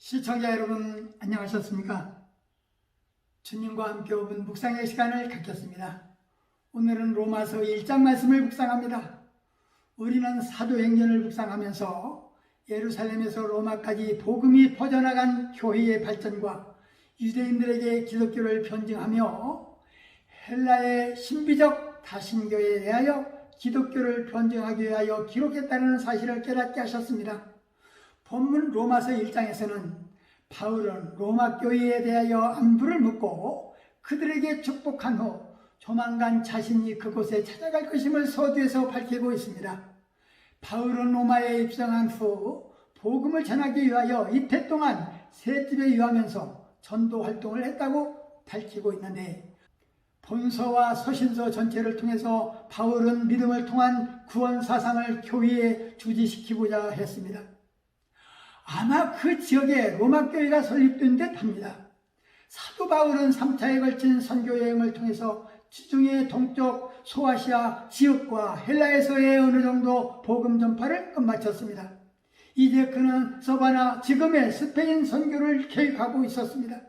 시청자 여러분 안녕하셨습니까? 주님과 함께 5분 묵상의 시간을 갖겠습니다. 오늘은 로마서 1장 말씀을 묵상합니다. 우리는 사도행전을 묵상하면서 예루살렘에서 로마까지 복음이 퍼져나간 교회의 발전과 유대인들에게 기독교를 변증하며 헬라의 신비적 다신교에 대하여 기독교를 변증하기 위하여 기록했다는 사실을 깨닫게 하셨습니다. 본문 로마서 1장에서는 바울은 로마 교회에 대하여 안부를 묻고 그들에게 축복한 후 조만간 자신이 그곳에 찾아갈 것임을 서두에서 밝히고 있습니다. 바울은 로마에 입성한 후 복음을 전하기 위하여 이태 동안 세 집에 유하면서 전도 활동을 했다고 밝히고 있는데, 본서와 서신서 전체를 통해서 바울은 믿음을 통한 구원 사상을 교회에 주지시키고자 했습니다. 아마 그 지역에 로마 교회가 설립된 듯 합니다. 사도 바울은 3차에 걸친 선교 여행을 통해서 지중해 동쪽 소아시아 지역과 헬라에서의 어느 정도 복음 전파를 끝마쳤습니다. 이제 그는 서바나 지금의 스페인 선교를 계획하고 있었습니다.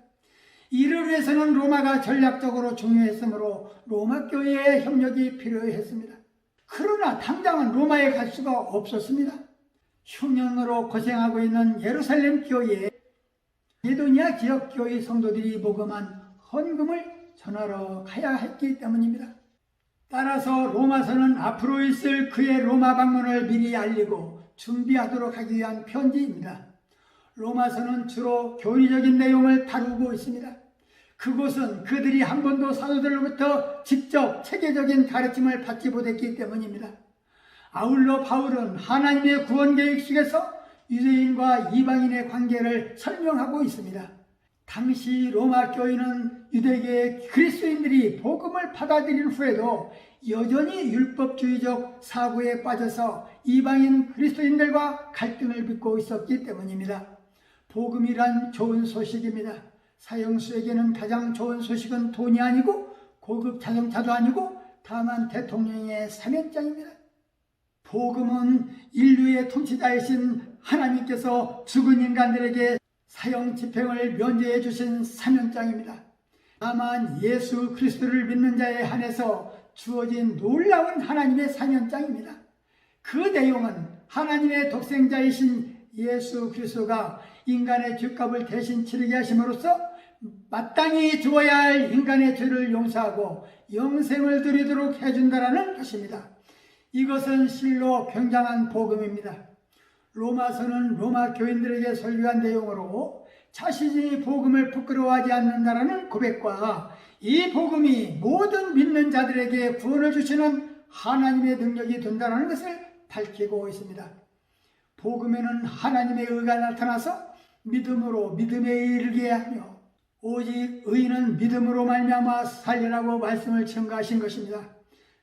이를 위해서는 로마가 전략적으로 중요했으므로 로마 교회의 협력이 필요했습니다. 그러나 당장은 로마에 갈 수가 없었습니다. 흉년으로 고생하고 있는 예루살렘 교회에 마게도니아 지역 교회 성도들이 모금한 헌금을 전하러 가야 했기 때문입니다. 따라서 로마서는 앞으로 있을 그의 로마 방문을 미리 알리고 준비하도록 하기 위한 편지입니다. 로마서는 주로 교리적인 내용을 다루고 있습니다. 그곳은 그들이 한 번도 사도들로부터 직접 체계적인 가르침을 받지 못했기 때문입니다. 아울러 바울은 하나님의 구원 계획 속에서 유대인과 이방인의 관계를 설명하고 있습니다. 당시 로마 교회는 유대계의 그리스도인들이 복음을 받아들인 후에도 여전히 율법주의적 사고에 빠져서 이방인 그리스도인들과 갈등을 빚고 있었기 때문입니다. 복음이란 좋은 소식입니다. 사형수에게는 가장 좋은 소식은 돈이 아니고 고급 자동차도 아니고 다만 대통령의 사면장입니다. 복음은 인류의 통치자이신 하나님께서 죽은 인간들에게 사형 집행을 면제해 주신 사면장입니다. 다만 예수 그리스도를 믿는 자에 한해서 주어진 놀라운 하나님의 사면장입니다. 그 내용은 하나님의 독생자이신 예수 그리스도가 인간의 죄값을 대신 치르게 하심으로써 마땅히 주어야 할 인간의 죄를 용서하고 영생을 드리도록 해준다는 것입니다. 이것은 실로 굉장한 복음입니다. 로마서는 로마 교인들에게 설교한 내용으로 자신이 복음을 부끄러워하지 않는다라는 고백과 이 복음이 모든 믿는 자들에게 구원을 주시는 하나님의 능력이 된다는 것을 밝히고 있습니다. 복음에는 하나님의 의가 나타나서 믿음으로 믿음에 이르게 하며 오직 의인은 믿음으로 말미암아 살리라고 말씀을 증거하신 것입니다.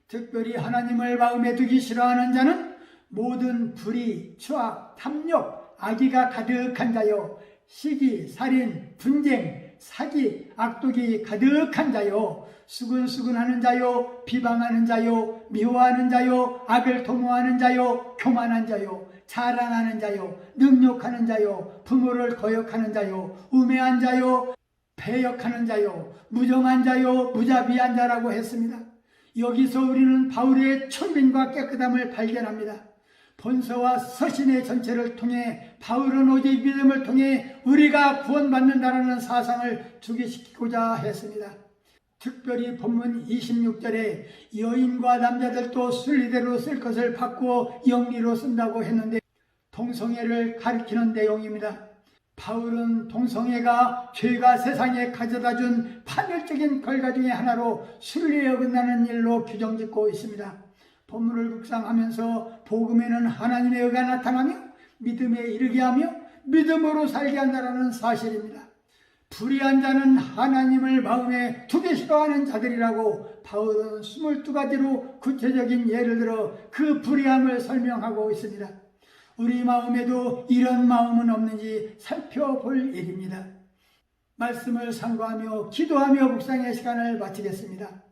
특별히 하나님을 마음에 두기 싫어하는 자는 모든 불의, 추악, 탐욕, 악의가 가득한 자요, 시기, 살인, 분쟁, 사기, 악독이 가득한 자요, 수근수근하는 자요, 비방하는 자요, 미워하는 자요, 악을 도모하는 자요, 교만한 자요, 자랑하는 자요, 능욕하는 자요, 부모를 거역하는 자요, 우매한 자요, 배역하는 자요, 무정한 자요, 무자비한 자라고 했습니다. 여기서 우리는 바울의 천민과 깨끗함을 발견합니다. 본서와 서신의 전체를 통해 바울은 오직 믿음을 통해 우리가 구원받는다는 사상을 주기시키고자 했습니다. 특별히 본문 26절에 여인과 남자들도 순리대로 쓸 것을 바꾸어 영리로 쓴다고 했는데 동성애를 가리키는 내용입니다. 바울은 동성애가 죄가 세상에 가져다준 파멸적인 결과 중의 하나로 순리에 어긋나는 일로 규정짓고 있습니다. 본문을 묵상하면서 복음에는 하나님의 의가 나타나며 믿음에 이르게 하며 믿음으로 살게 한다는 사실입니다. 불의한 자는 하나님을 마음에 두기 싫어하는 자들이라고 바울은 22가지로 구체적인 예를 들어 그 불의함을 설명하고 있습니다. 우리 마음에도 이런 마음은 없는지 살펴볼 일입니다. 말씀을 상고하며 기도하며 묵상의 시간을 마치겠습니다.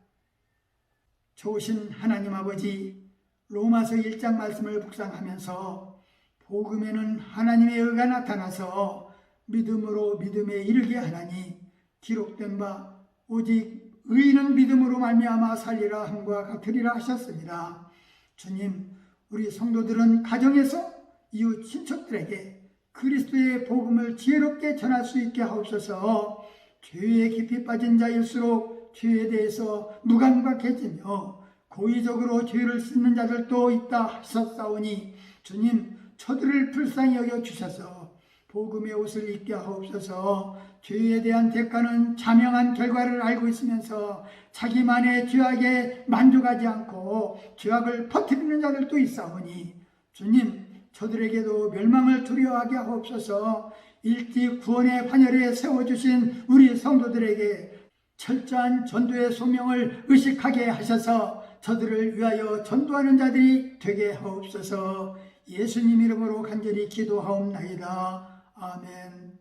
좋으신 하나님 아버지, 로마서 1장 말씀을 묵상하면서 복음에는 하나님의 의가 나타나서 믿음으로 믿음에 이르게 하나니 기록된 바 오직 의인은 믿음으로 말미암아 살리라 함과 같으리라 하셨습니다. 주님, 우리 성도들은 가정에서 이웃 친척들에게 그리스도의 복음을 지혜롭게 전할 수 있게 하옵소서. 죄에 깊이 빠진 자일수록 죄에 대해서 무감각해지며 고의적으로 죄를 씻는 자들도 있다 하셨사오니 주님, 저들을 불쌍히 여겨 주셔서 복음의 옷을 입게 하옵소서. 죄에 대한 대가는 자명한 결과를 알고 있으면서 자기만의 죄악에 만족하지 않고 죄악을 퍼뜨리는 자들도 있사오니 주님, 저들에게도 멸망을 두려워하게 하옵소서. 일찍 구원의 반열에 세워주신 우리 성도들에게 철저한 전도의 소명을 의식하게 하셔서 저들을 위하여 전도하는 자들이 되게 하옵소서. 예수님 이름으로 간절히 기도하옵나이다. 아멘.